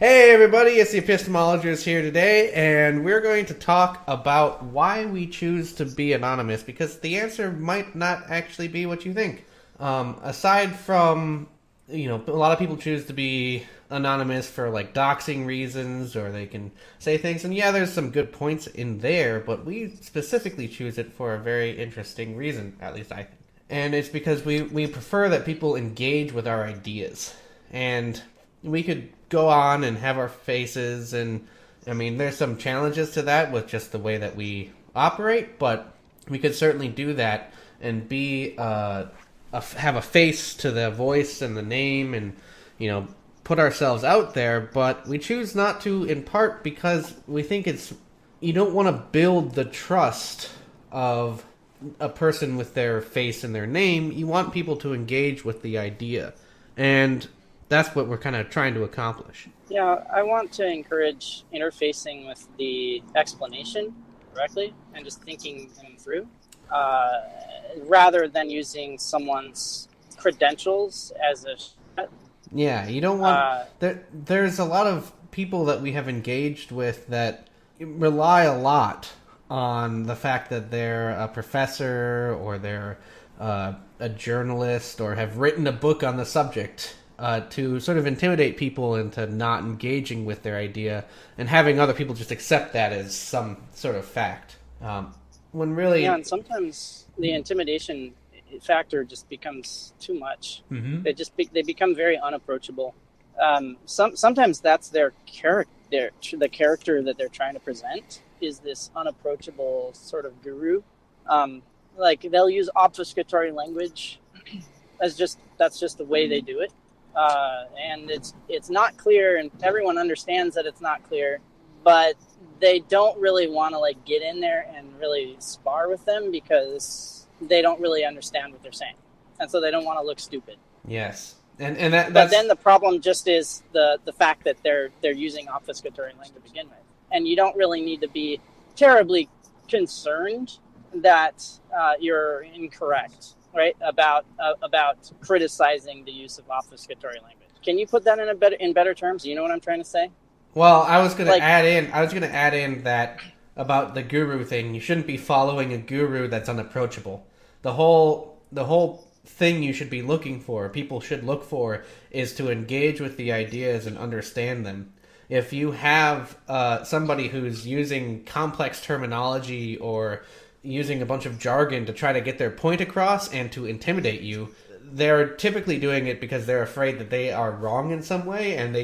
Hey everybody, it's the Epistemologers here today, and we're going to talk about why we choose to be anonymous, because the answer might not actually be what you think. Aside from, a lot of people choose to be anonymous for like doxing reasons, or they can say things, and yeah, there's some good points in there, but we specifically choose it for a very interesting reason, at least I think. And it's because we prefer that people engage with our ideas. And we could go on and have our faces, and I mean, there's some challenges to that with just the way that we operate, but we could certainly do that and be have a face to the voice and the name, and put ourselves out there. But we choose not to, in part because we think you don't want to build the trust of a person with their face and their name. You want people to engage with the idea, and that's what we're kind of trying to accomplish. Yeah, I want to encourage interfacing with the explanation directly and just thinking them through, rather than using someone's credentials as a... Yeah, you don't want... There's a lot of people that we have engaged with that rely a lot on the fact that they're a professor, or they're a journalist, or have written a book on the subject, to sort of intimidate people into not engaging with their idea and having other people just accept that as some sort of fact. When really... Yeah, and sometimes the intimidation factor just becomes too much. Mm-hmm. They become very unapproachable. Sometimes that's their character. The character that they're trying to present is this unapproachable sort of guru. Like, they'll use obfuscatory language. That's just the way they do it. And it's not clear, and everyone understands that it's not clear, but they don't really want to get in there and really spar with them because they don't really understand what they're saying, and so they don't want to look stupid. Yes, and that's... But then the problem just is the fact that they're using obfuscatory language to begin with, and you don't really need to be terribly concerned that you're incorrect. Right, about criticizing the use of obfuscatory language. Can you put that in better terms? You know what I'm trying to say? Well, I was going to add in that about the guru thing. You shouldn't be following a guru that's unapproachable. The whole thing you should be looking for, people should look for, is to engage with the ideas and understand them. If you have somebody who's using complex terminology or using a bunch of jargon to try to get their point across and to intimidate you, they're typically doing it because they're afraid that they are wrong in some way, and they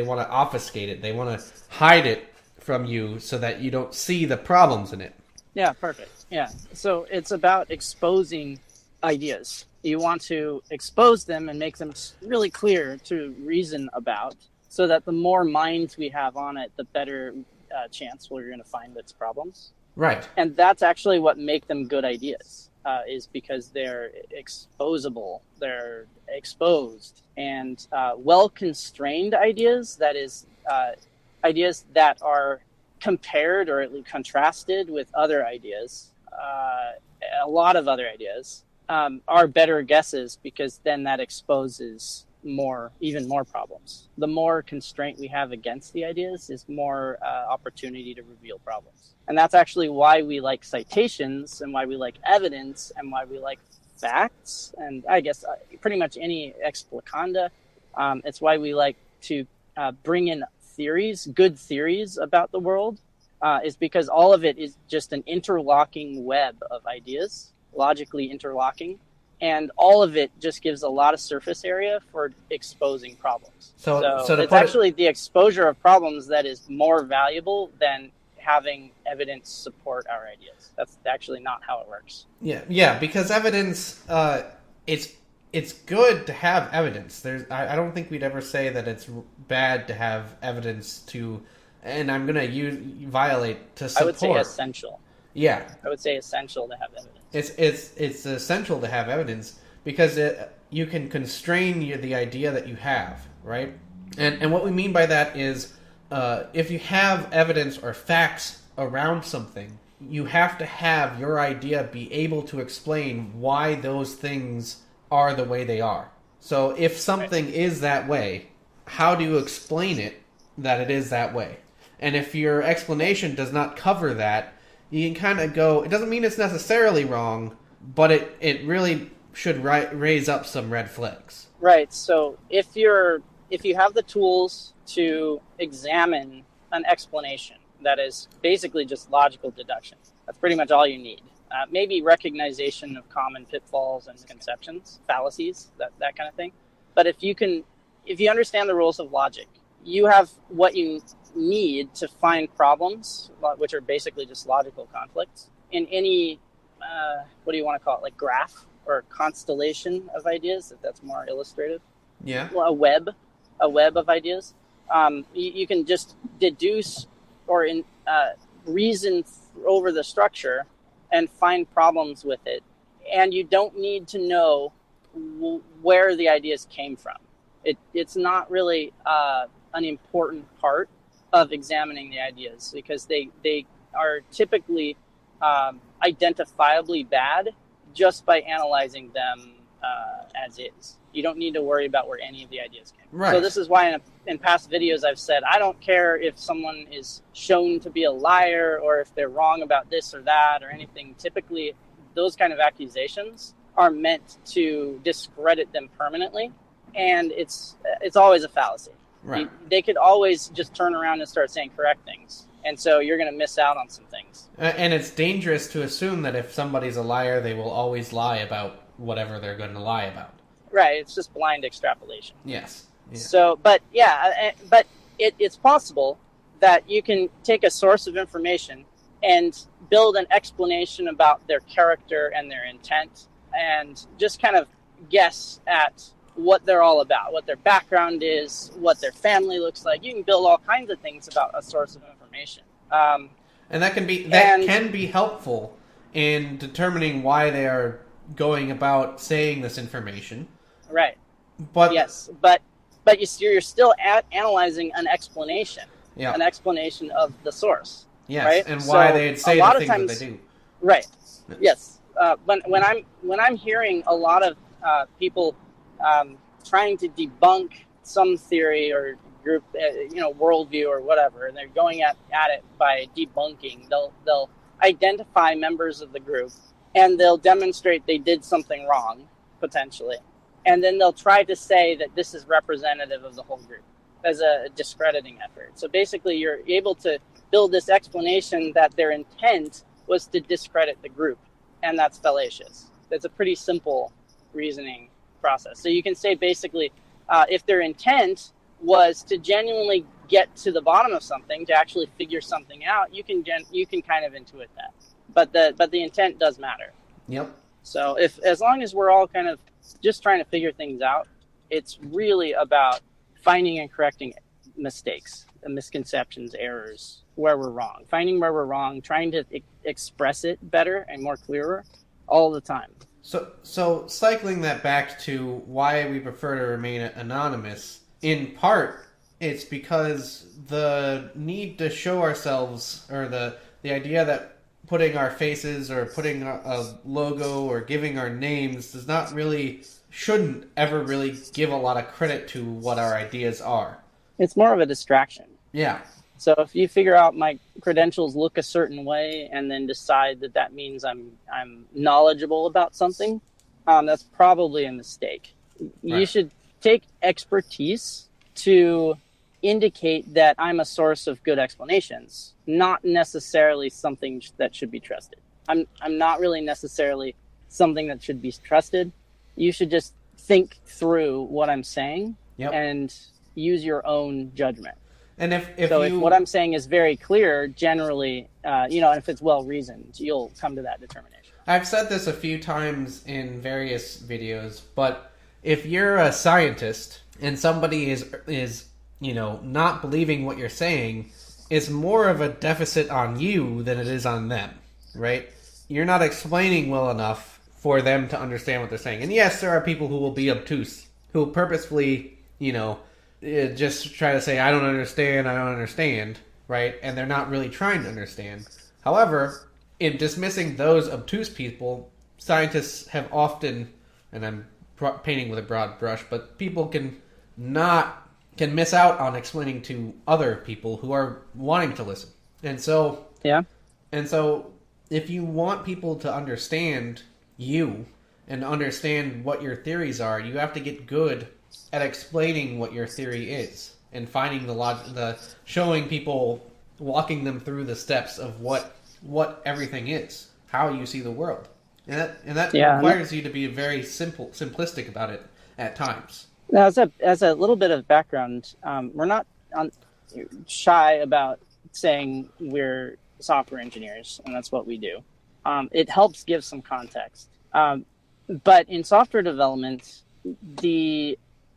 want to obfuscate it. They want to hide it from you so that you don't see the problems in it. Yeah, perfect. Yeah. So it's about exposing ideas. You want to expose them and make them really clear to reason about, so that the more minds we have on it, the better chance we're going to find its problems. Right. And that's actually what make them good ideas, is because they're exposable, they're exposed, and well-constrained ideas, that is, ideas that are compared or at least contrasted with other ideas, a lot of other ideas, are better guesses, because then that exposes even more problems. The more constraint we have against the ideas is more opportunity to reveal problems. And that's actually why we like citations, and why we like evidence, and why we like facts, and I guess pretty much any explicanda. It's why we like to bring in theories, good theories about the world, is because all of it is just an interlocking web of ideas, logically interlocking. And all of it just gives a lot of surface area for exposing problems. So it's actually the exposure of problems that is more valuable than having evidence support our ideas. That's actually not how it works. Yeah, because evidence, it's good to have evidence. I don't think we'd ever say that it's bad to have evidence to, and I'm going to violate to support. I would say essential. Yeah. I would say essential to have evidence. It's essential to have evidence because you can constrain the idea that you have, right? And what we mean by that is if you have evidence or facts around something, you have to have your idea be able to explain why those things are the way they are. So if something is that way, how do you explain it that it is that way. And if your explanation does not cover that, you can kind of go, it doesn't mean it's necessarily wrong, but it really should raise up some red flags. Right. So if you have the tools to examine an explanation that is basically just logical deduction, that's pretty much all you need. Maybe recognition of common pitfalls and misconceptions, fallacies, that kind of thing. But if you understand the rules of logic, you have what you need to find problems, which are basically just logical conflicts, in any, what do you want to call it, like graph or constellation of ideas, if that's more illustrative. Yeah. Well, a web of ideas. You can just deduce or reason over the structure and find problems with it. And you don't need to know where the ideas came from. It's not really an important part of examining the ideas, because they are typically identifiably bad just by analyzing them as is. You don't need to worry about where any of the ideas came from. Right. So this is why in past videos I've said, I don't care if someone is shown to be a liar or if they're wrong about this or that or anything. Typically, those kind of accusations are meant to discredit them permanently, and it's always a fallacy. Right. They could always just turn around and start saying correct things, and so you're going to miss out on some things. And it's dangerous to assume that if somebody's a liar, they will always lie about whatever they're going to lie about. Right, it's just blind extrapolation. Yes. Yeah. So, but it's possible that you can take a source of information and build an explanation about their character and their intent, and just kind of guess at what they're all about, what their background is, what their family looks like. You can build all kinds of things about a source of information. And that can be helpful in determining why they are going about saying this information. Right. But yes, but you're still analyzing an explanation. Yeah. An explanation of the source. Yes, right? and why they'd say the things that they do. Right. Yes. When I'm hearing a lot of people trying to debunk some theory or group, worldview or whatever, and they're going at it by debunking, they'll identify members of the group and they'll demonstrate they did something wrong, potentially. And then they'll try to say that this is representative of the whole group as a discrediting effort. So basically, you're able to build this explanation that their intent was to discredit the group, and that's fallacious. It's a pretty simple reasoning process. So you can say basically, if their intent was to genuinely get to the bottom of something, to actually figure something out, you can kind of intuit that. But the intent does matter. Yep. So as long as we're all kind of just trying to figure things out, it's really about finding and correcting mistakes, misconceptions, errors, where we're wrong, finding where we're wrong, trying to express it better and more clearer all the time. So cycling that back to why we prefer to remain anonymous, in part, it's because the need to show ourselves, or the idea that putting our faces or putting a logo or giving our names shouldn't ever really give a lot of credit to what our ideas are. It's more of a distraction. Yeah. So if you figure out my credentials look a certain way and then decide that means I'm knowledgeable about something, that's probably a mistake. Right. You should take expertise to indicate that I'm a source of good explanations, not necessarily something that should be trusted. I'm not really necessarily something that should be trusted. You should just think through what I'm saying. Yep. And use your own judgment. And if what I'm saying is very clear, generally, and if it's well reasoned, you'll come to that determination. I've said this a few times in various videos, but if you're a scientist and somebody is not believing what you're saying, it's more of a deficit on you than it is on them, right? You're not explaining well enough for them to understand what they're saying. And yes, there are people who will be obtuse, who purposefully, just try to say, I don't understand, right? And they're not really trying to understand. However, in dismissing those obtuse people, scientists have often, and I'm painting with a broad brush, but people can not miss out on explaining to other people who are wanting to listen. And so, Yeah. and so, if you want people to understand you and understand what your theories are, you have to get good at explaining what your theory is and finding the showing people, walking them through the steps of what everything is, how you see the world, and that requires you to be very simplistic about it at times. Now, as a little bit of background, we're not shy about saying we're software engineers, and that's what we do. It helps give some context. But in software development,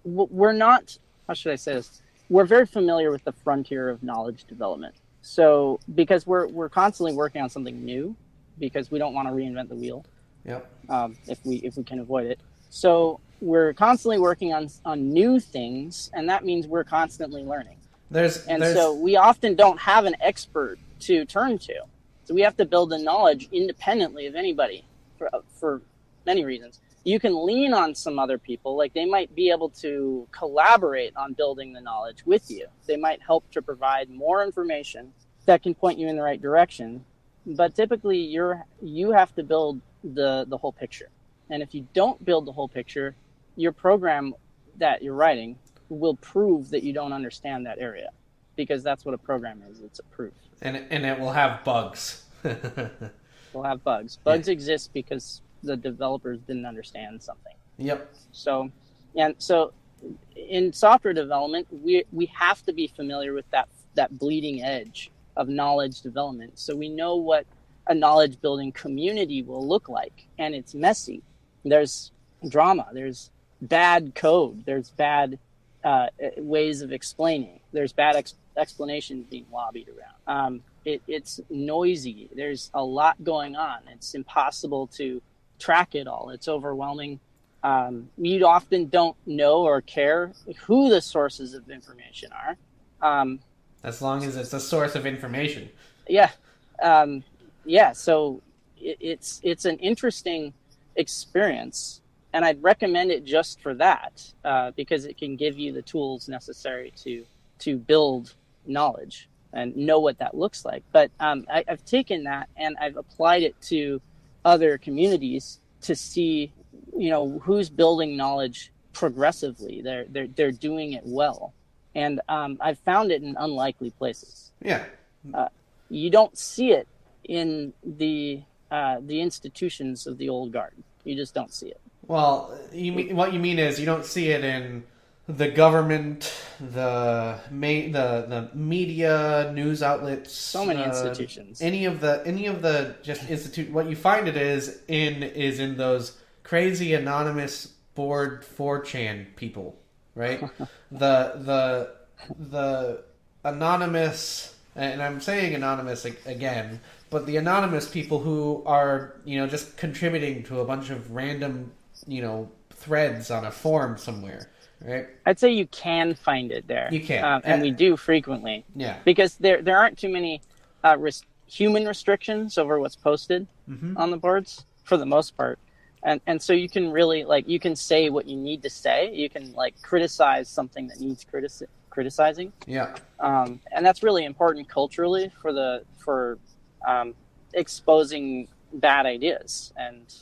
we're not, how should I say this? We're very familiar with the frontier of knowledge development. So because we're constantly working on something new, because we don't want to reinvent the wheel. Yep. If we can avoid it. So we're constantly working on new things, and that means we're constantly learning. So we often don't have an expert to turn to. So we have to build the knowledge independently of anybody for many reasons. You can lean on some other people, like they might be able to collaborate on building the knowledge with you. They might help to provide more information that can point you in the right direction. But typically you have to build the whole picture. And if you don't build the whole picture, your program that you're writing will prove that you don't understand that area, because that's what a program is. It's a proof. And it will have bugs. We'll have bugs. Bugs exist because the developers didn't understand something. Yep. So in software development, we have to be familiar with that bleeding edge of knowledge development, so we know what a knowledge building community will look like. And it's messy. There's drama. There's bad code. There's bad ways of explaining. There's bad explanations being lobbied around. It's noisy. There's a lot going on. It's impossible to track it all. It's overwhelming. You often don't know or care who the sources of information are. As long as it's a source of information. Yeah. So it's an interesting experience, and I'd recommend it just for that, because it can give you the tools necessary to build knowledge and know what that looks like. But I've taken that and I've applied it to other communities to see, who's building knowledge progressively. They're doing it well, and I've found it in unlikely places. Yeah. You don't see it in the institutions of the old guard. You just don't see it. Well, what you mean is you don't see it in the government, the media, news outlets, so many institutions. Any of the just institute. What you find it is in those crazy anonymous board 4chan people, right? the anonymous, and I'm saying anonymous again, but the anonymous people who are just contributing to a bunch of random threads on a forum somewhere. Right. I'd say you can find it there. You can, and we do frequently. Yeah. Because there aren't too many human restrictions over what's posted on the boards for the most part, and so you can really you can say what you need to say. You can criticize something that needs criticizing. Yeah. And that's really important culturally for exposing bad ideas and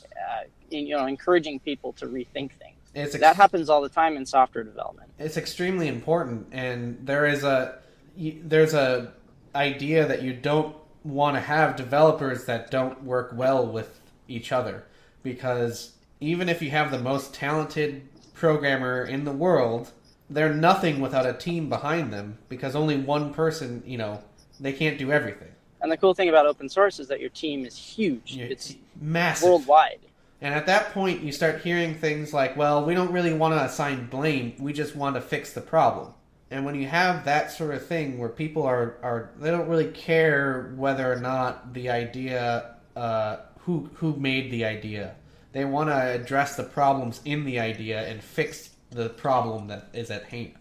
encouraging people to rethink things. That happens all the time in software development. It's extremely important, and there's a idea that you don't want to have developers that don't work well with each other, because even if you have the most talented programmer in the world, they're nothing without a team behind them, because only one person, they can't do everything. And the cool thing about open source is that your team is huge. It's massive. Worldwide. And at that point, you start hearing things like, well, we don't really want to assign blame. We just want to fix the problem. And when you have that sort of thing where people they don't really care whether or not the idea, who made the idea. They want to address the problems in the idea and fix the problem that is at hand.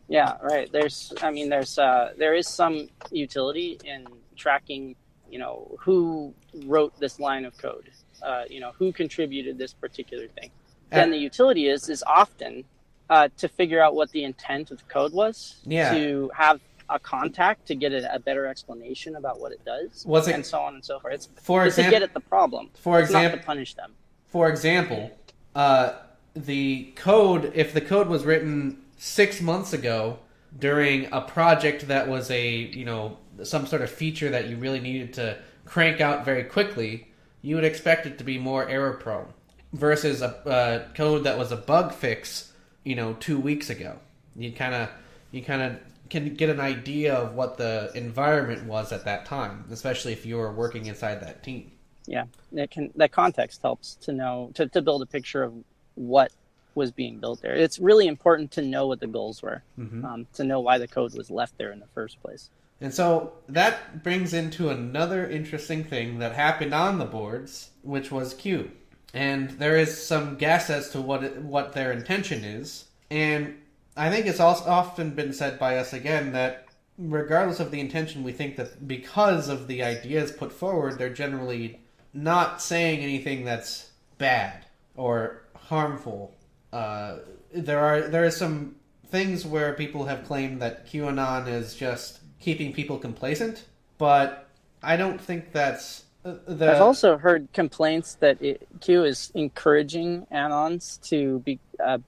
Yeah, right. There is some utility in tracking, who wrote this line of code. Who contributed this particular thing. Then the utility is often to figure out what the intent of the code was, to have a contact to get a better explanation about what it does, and so on and so forth. It's to get at the problem. It's not to punish them. For example, the code, if the code was written 6 months ago during a project that was some sort of feature that you really needed to crank out very quickly, you would expect it to be more error prone versus a code that was a bug fix, 2 weeks ago. You kind of can get an idea of what the environment was at that time, especially if you were working inside that team. Yeah, that context helps to know, to build a picture of what was being built there. It's really important to know what the goals were, to know why the code was left there in the first place. And so that brings into another interesting thing that happened on the boards, which was Q. And there is some guess as to what their intention is. And I think it's also often been said by us again that regardless of the intention, we think that because of the ideas put forward, they're generally not saying anything that's bad or harmful. There are some things where people have claimed that QAnon is just keeping people complacent, but I don't think that's... I've also heard complaints that Q is encouraging Anons to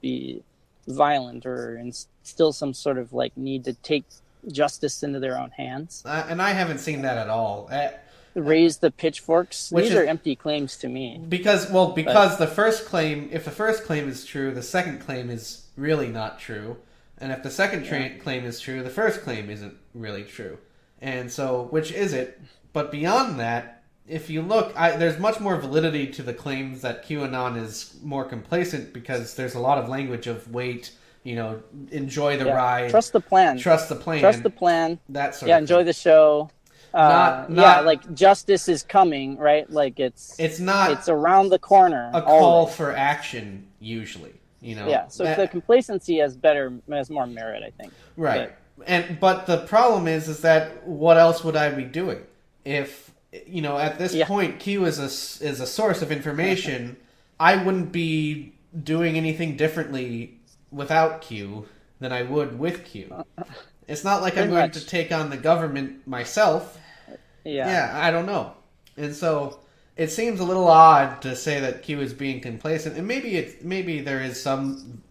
be violent or instill some sort of need to take justice into their own hands. And I haven't seen that at all. Raise the pitchforks. These are empty claims to me. Because the first claim, if the first claim is true, the second claim is really not true. And if the second claim is true, the first claim isn't really true. And so, which is it? But beyond that, if you look, there's much more validity to the claims that QAnon is more complacent because there's a lot of language of wait, enjoy the ride. Trust the plan. Trust the plan. Trust the plan. That sort of thing. Enjoy the show. Not justice is coming, right? It's around the corner. A call for action, usually. Yeah, so the complacency has more merit, I think. Right. But the problem is that what else would I be doing? If, at this point, Q is a source of information, I wouldn't be doing anything differently without Q than I would with Q. It's not like I'm going to take on the government myself. Yeah, I don't know. And so it seems a little odd to say that Q is being complacent, and maybe there is some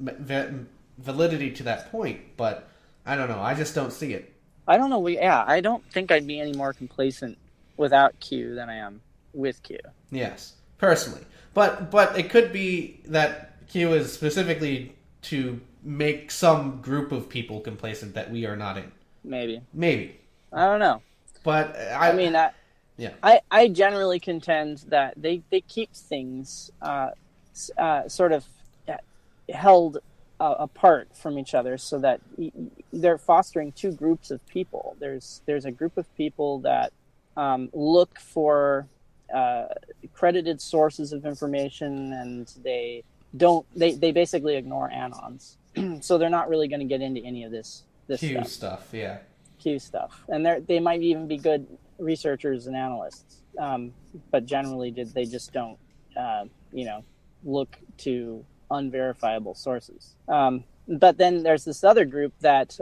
validity to that point, but I don't know. I just don't see it. I don't know. I don't think I'd be any more complacent without Q than I am with Q. Yes, personally, but it could be that Q is specifically to make some group of people complacent that we are not in. Maybe. I don't know. But I generally contend that they keep things sort of held apart from each other so that they're fostering two groups of people. There's a group of people that look for credited sources of information, and they basically ignore Anons. So they're not really going to get into any of this Q stuff. Yeah. Q stuff, and they might even be good researchers and analysts, but generally they just don't look to unverifiable sources. But then there's this other group that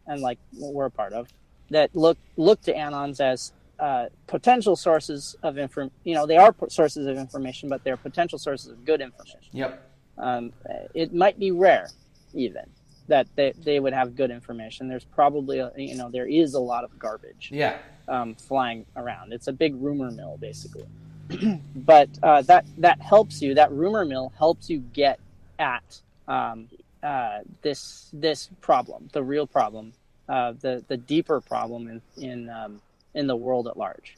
and we're a part of that look to Anons as potential sources of information. They are sources of information, but they're potential sources of good information. Yep. It might be rare even that they would have good information. There's probably there is a lot of garbage flying around. It's a big rumor mill basically. But that helps you. That rumor mill helps you get at this problem, the real problem, the deeper problem in the world at large.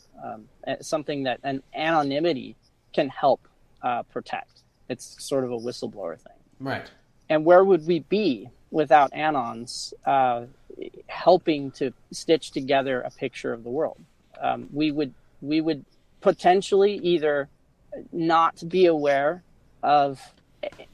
Something that an anonymity can help protect. It's sort of a whistleblower thing. Right. And where would we be without Anons helping to stitch together a picture of the world? We would potentially either not be aware of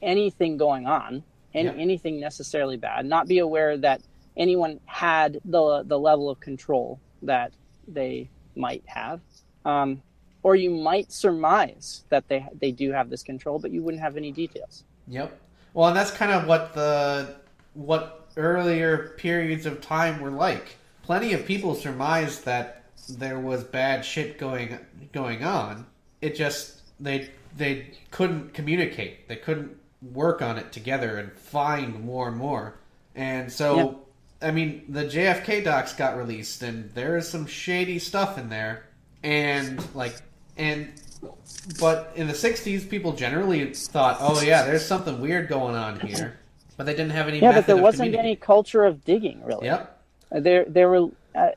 anything going on, anything necessarily bad, not be aware that anyone had the level of control that they might have, or you might surmise that they do have this control, but you wouldn't have any details. Yep. Well, and that's kind of what earlier periods of time were like. Plenty of people surmised that there was bad shit going on. It just they couldn't communicate. They couldn't work on it together and find more and more. And so, I mean, the JFK docs got released, and there is some shady stuff in there. But in the 60s, people generally thought, oh yeah, there's something weird going on here. But they didn't have any method of but there wasn't any culture of digging, really. Yep. There were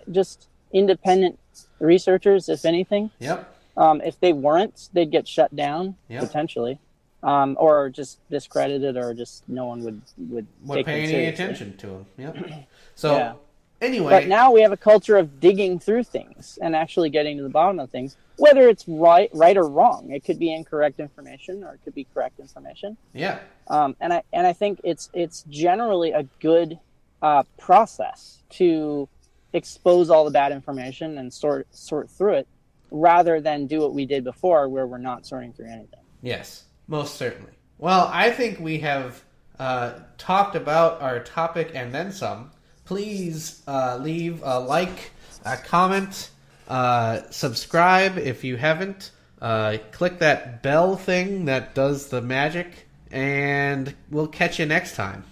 just independent researchers, if anything. Yep. If they weren't, they'd get shut down, potentially. Or just discredited, or just no one would take pay them any seriously. attention to them. Yep. So, anyway. But now we have a culture of digging through things and actually getting to the bottom of things, whether it's right or wrong. It could be incorrect information, or it could be correct information. Yeah. And I think it's generally a good process to expose all the bad information and sort through it, rather than do what we did before, where we're not sorting through anything. Yes, most certainly. Well, I think we have talked about our topic and then some. Please leave a like, a comment, subscribe if you haven't. Click that bell thing that does the magic, and we'll catch you next time.